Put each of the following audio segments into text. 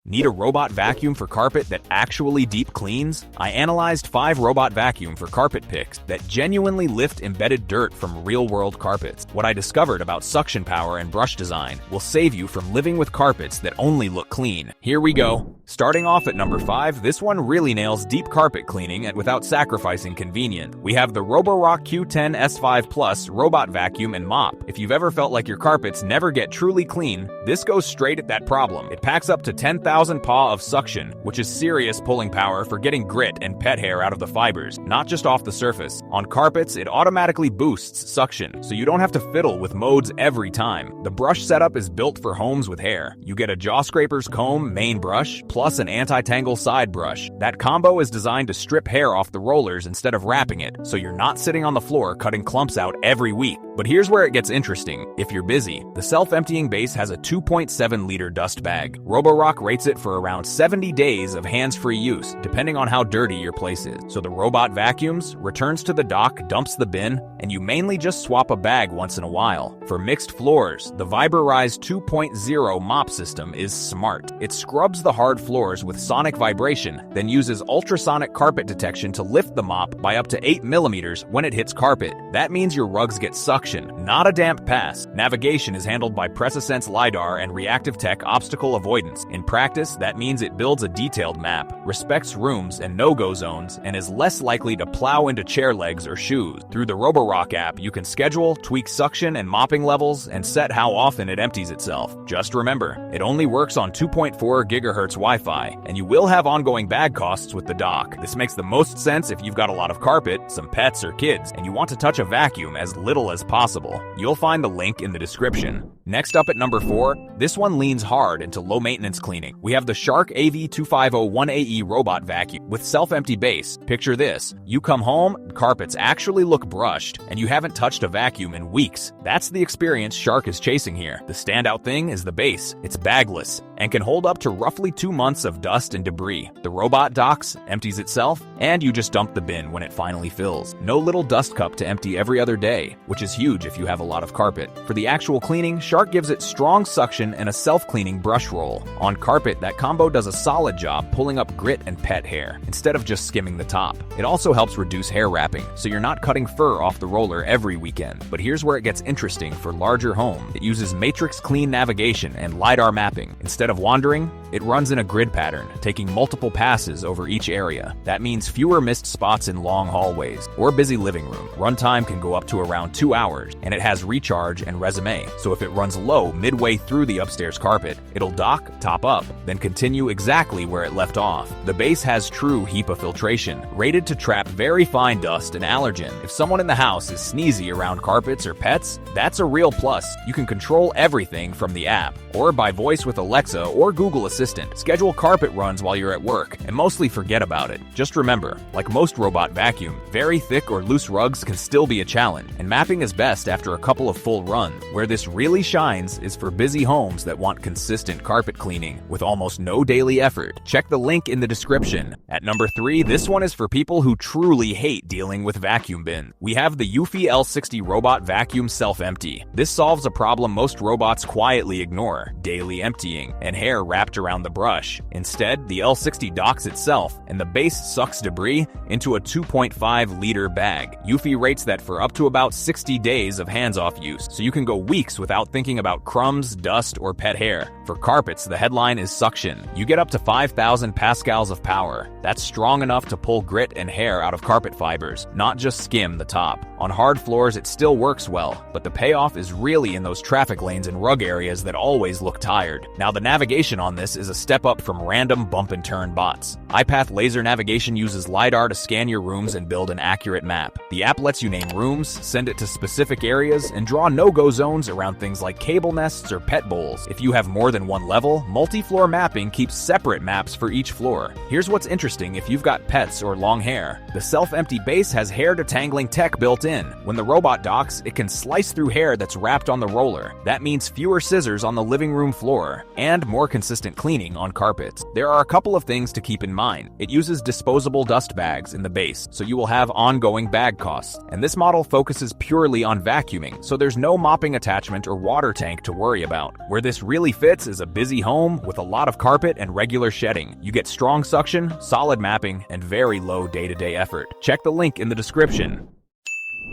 Need a robot vacuum for carpet that actually deep cleans? I analyzed 5 robot vacuum for carpet picks that genuinely lift embedded dirt from real-world carpets. What I discovered about suction power and brush design will save you from living with carpets that only look clean. Here we go. Starting off at number 5, this one really nails deep carpet cleaning and without sacrificing convenience. We have the roborock Q10 S5 Plus Robot Vacuum and Mop. If you've ever felt like your carpets never get truly clean, this goes straight at that problem. It packs up to 10,000 PA of suction, which is serious pulling power for getting grit and pet hair out of the fibers, not just off the surface. On carpets, it automatically boosts suction, so you don't have to fiddle with modes every time. The brush setup is built for homes with hair. You get a jaw scraper's comb main brush, plus an anti-tangle side brush. That combo is designed to strip hair off the rollers instead of wrapping it, so you're not sitting on the floor cutting clumps out every week. But here's where it gets interesting. If you're busy, the self-emptying base has a 2.7-liter dust bag. Roborock rates it for around 70 days of hands-free use, depending on how dirty your place is. So the robot vacuums, returns to the dock, dumps the bin, and you mainly just swap a bag once in a while. For mixed floors, the Viberize 2.0 mop system is smart. It scrubs the hard floors with sonic vibration, then uses ultrasonic carpet detection to lift the mop by up to 8 millimeters when it hits carpet. That means your rugs get suction, not a damp pass. Navigation is handled by PressaSense LiDAR and Reactive Tech obstacle avoidance. In practice, that means it builds a detailed map, respects rooms and no-go zones, and is less likely to plow into chair legs or shoes. Through the Roborock app, you can schedule, tweak suction and mopping levels, and set how often it empties itself. Just remember, it only works on 2.4 GHz Wi-Fi, and you will have ongoing bag costs with the dock. This makes the most sense if you've got a lot of carpet, some pets or kids, and you want to touch a vacuum as little as possible. You'll find the link in the description. Next up at number 4, this one leans hard into low-maintenance cleaning. We have the Shark AV2501AE Robot Vacuum with self-empty base. Picture this. You come home, carpets actually look brushed, and you haven't touched a vacuum in weeks. That's the experience Shark is chasing here. The standout thing is the base. It's bagless and can hold up to roughly 2 months of dust and debris. The robot docks, empties itself, and you just dump the bin when it finally fills. No little dust cup to empty every other day, which is huge if you have a lot of carpet. For the actual cleaning, Shark gives it strong suction and a self-cleaning brush roll. On carpet, that combo does a solid job pulling up grit and pet hair, instead of just skimming the top. It also helps reduce hair wrapping, so you're not cutting fur off the roller every weekend. But here's where it gets interesting for larger homes. It uses matrix clean navigation and LiDAR mapping. Instead of wandering, it runs in a grid pattern, taking multiple passes over each area. That means fewer missed spots in long hallways or busy living room. Runtime can go up to around 2 hours, and it has recharge and resume. So if it runs low midway through the upstairs carpet, it'll dock, top up, then continue exactly where it left off. The base has true HEPA filtration, rated to trap very fine dust and allergen. If someone in the house is sneezy around carpets or pets, that's a real plus. You can control everything from the app, or by voice with Alexa or Google Assistant. Schedule carpet runs while you're at work, and mostly forget about it. Just remember, like most robot vacuum, very thick or loose rugs can still be a challenge, and mapping is best after a couple of full runs. Where this really shines is for busy homes that want consistent carpet cleaning with almost no daily effort. Check the link in the description. At number 3, this one is for people who truly hate dealing with vacuum bins. We have the eufy L60 Robot Vacuum Self-Empty. This solves a problem most robots quietly ignore: daily emptying and hair wrapped around the brush. Instead, the L60 docks itself, and the base sucks debris into a 2.5-liter bag. Eufy rates that for up to about 60 days of hands-off use, so you can go weeks without thinking about crumbs, dust, or pet hair. For carpets, the headline is suction. You get up to 5,000 pascals of power. That's strong enough to pull grit and hair out of carpet fibers, not just skim the top. On hard floors, it still works well, but the payoff is really in those traffic lanes and rug areas that always look tired. Now, the navigation on this is a step up from random bump and turn bots. iPath laser navigation uses LiDAR to scan your rooms and build an accurate map. The app lets you name rooms, send it to specific areas, and draw no-go zones around things like cable nests or pet bowls. If you have more than one level, multi-floor mapping keeps separate maps for each floor. Here's what's interesting if you've got pets or long hair. The self-empty base has hair detangling tech built in. When the robot docks, it can slice through hair that's wrapped on the roller. That means fewer scissors on the living room floor and more consistent cleaning. cleaning on carpets. There are a couple of things to keep in mind. It uses disposable dust bags in the base, so you will have ongoing bag costs. And this model focuses purely on vacuuming, so there's no mopping attachment or water tank to worry about. Where this really fits is a busy home with a lot of carpet and regular shedding. You get strong suction, solid mapping, and very low day-to-day effort. Check the link in the description.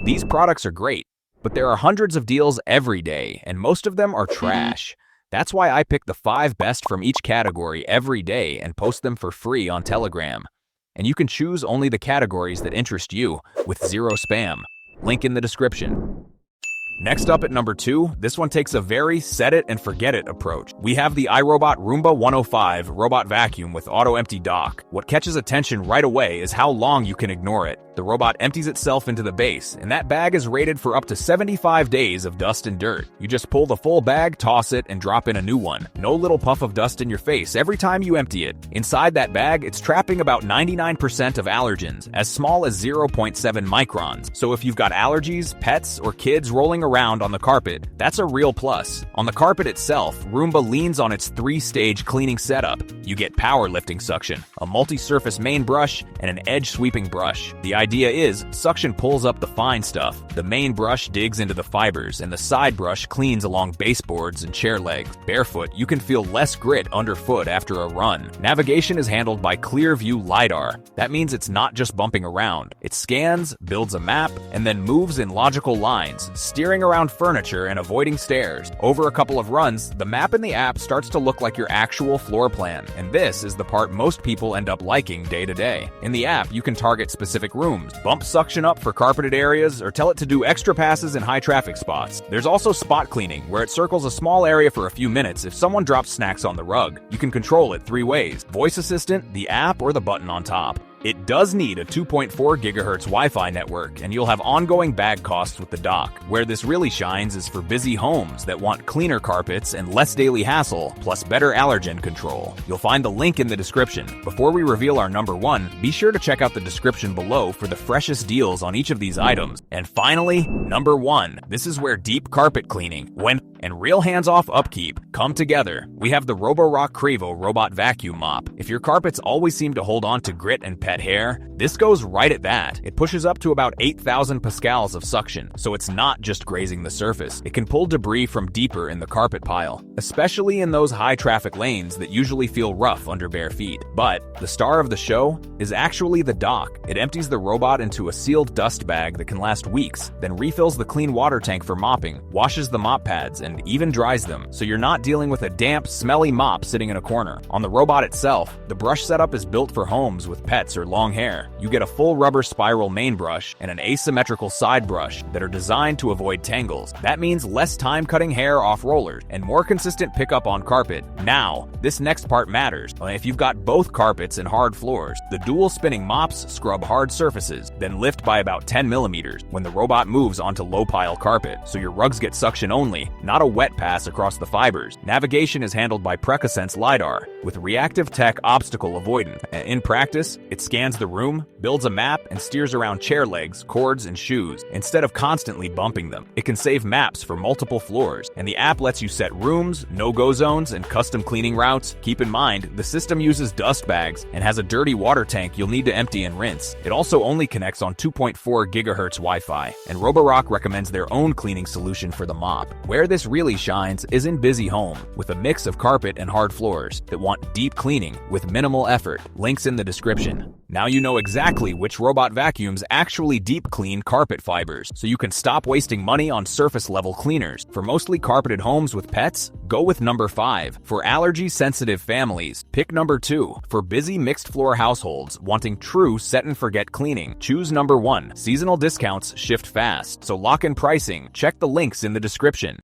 These products are great, but there are hundreds of deals every day, and most of them are trash. That's why I pick the 5 best from each category every day and post them for free on Telegram. And you can choose only the categories that interest you, with zero spam. Link in the description. Next up at number 2, this one takes a very set-it-and-forget-it approach. We have the iRobot Roomba 105 robot vacuum with AutoEmpty dock. What catches attention right away is how long you can ignore it. The robot empties itself into the base, and that bag is rated for up to 75 days of dust and dirt. You just pull the full bag, toss it, and drop in a new one. No little puff of dust in your face every time you empty it. Inside that bag, it's trapping about 99% of allergens, as small as 0.7 microns. So if you've got allergies, pets, or kids rolling around on the carpet, that's a real plus. On the carpet itself, Roomba leans on its 3-stage cleaning setup. You get powerlifting suction, a multi-surface main brush, and an edge-sweeping brush. The idea is, suction pulls up the fine stuff. The main brush digs into the fibers, and the side brush cleans along baseboards and chair legs. Barefoot, you can feel less grit underfoot after a run. Navigation is handled by Clearview LiDAR. That means it's not just bumping around. It scans, builds a map, and then moves in logical lines, steering around furniture and avoiding stairs. Over a couple of runs, the map in the app starts to look like your actual floor plan, and this is the part most people end up liking day to day. In the app, you can target specific rooms, bump suction up for carpeted areas, or tell it to do extra passes in high traffic spots. There's also spot cleaning, where it circles a small area for a few minutes if someone drops snacks on the rug. You can control it 3 ways: voice assistant, the app, or the button on top. It does need a 2.4 GHz Wi-Fi network, and you'll have ongoing bag costs with the dock. Where this really shines is for busy homes that want cleaner carpets and less daily hassle, plus better allergen control. You'll find the link in the description. Before we reveal our number 1, be sure to check out the description below for the freshest deals on each of these items. And finally, number 1. This is where deep carpet cleaning, and real hands-off upkeep come together. We have the roborock Qrevo Robot Vacuum Mop. If your carpets always seem to hold on to grit and pet hair, this goes right at that. It pushes up to about 8,000 pascals of suction, so it's not just grazing the surface. It can pull debris from deeper in the carpet pile, especially in those high-traffic lanes that usually feel rough under bare feet. But the star of the show is actually the dock. It empties the robot into a sealed dust bag that can last weeks, then refills the clean water tank for mopping, washes the mop pads, and even dries them, so you're not dealing with a damp, smelly mop sitting in a corner. On the robot itself, the brush setup is built for homes with pets or long hair. You get a full rubber spiral main brush and an asymmetrical side brush that are designed to avoid tangles. That means less time cutting hair off rollers and more consistent pickup on carpet. Now, this next part matters. If you've got both carpets and hard floors, the dual spinning mops scrub hard surfaces, then lift by about 10 millimeters when the robot moves onto low pile carpet, so your rugs get suction only, not a wet pass across the fibers. Navigation is handled by Precasense LiDAR with reactive tech obstacle avoidance. In practice, it scans the room, builds a map, and steers around chair legs, cords, and shoes instead of constantly bumping them. It can save maps for multiple floors, and the app lets you set rooms, no-go zones, and custom cleaning routes. Keep in mind, the system uses dust bags and has a dirty water tank you'll need to empty and rinse. It also only connects on 2.4 GHz Wi-Fi, and Roborock recommends their own cleaning solution for the mop. Where this really shines is in busy home, with a mix of carpet and hard floors that want deep cleaning with minimal effort. Links in the description. Now you know exactly which robot vacuums actually deep clean carpet fibers, so you can stop wasting money on surface level cleaners. For mostly carpeted homes with pets, go with number 5. For allergy sensitive families, pick number 2. For busy mixed floor households wanting true set and forget cleaning, choose number 1. Seasonal discounts shift fast, so lock in pricing. Check the links in the description.